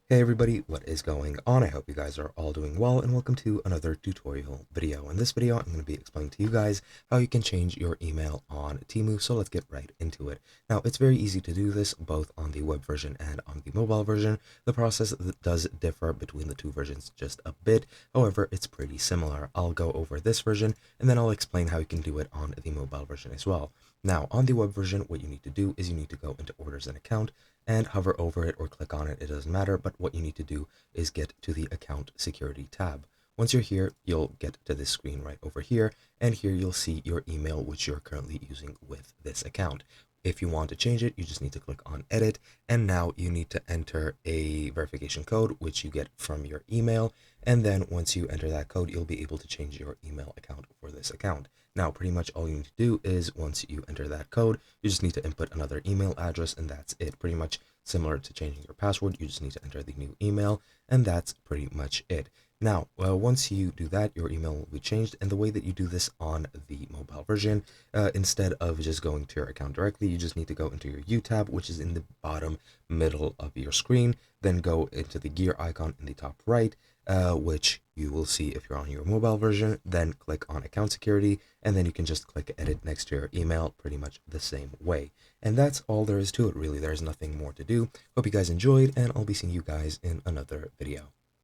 Hey everybody, what is going on? I hope you guys are all doing well and welcome to another tutorial video. In this video, I'm going to be explaining to you guys how you can change your email on Temu, so let's get right into it. Now, it's very easy to do this both on the web version and on the mobile version. The process does differ between the two versions just a bit, however, it's pretty similar. I'll go over this version and then I'll explain how you can do it on the mobile version as well. Now, on the web version, what you need to do is you need to go into Orders and Account and hover over it or click on it, it doesn't matter, but what you need to do is get to the Account Security tab. Once you're here, you'll get to this screen right over here, and here you'll see your email which you're currently using with this account. If you want to change it, you just need to click on Edit, and now you need to enter a verification code which you get from your email, and then once you enter that code, you'll be able to change your email account for this account. Now, pretty much all you need to do is once you enter that code, you just need to input another email address, and that's it. Pretty much similar to changing your password, you just need to enter the new email, and that's pretty much it. Now, once you do that, your email will be changed, and the way that you do this on the mobile version, instead of just going to your account directly, you just need to go into your U tab, which is in the bottom middle of your screen, then go into the gear icon in the top right, which you will see if you're on your mobile version, then click on Account Security, and then you can just click Edit next to your email pretty much the same way. And that's all there is to it, really. There's nothing more to do. Hope you guys enjoyed, and I'll be seeing you guys in another video.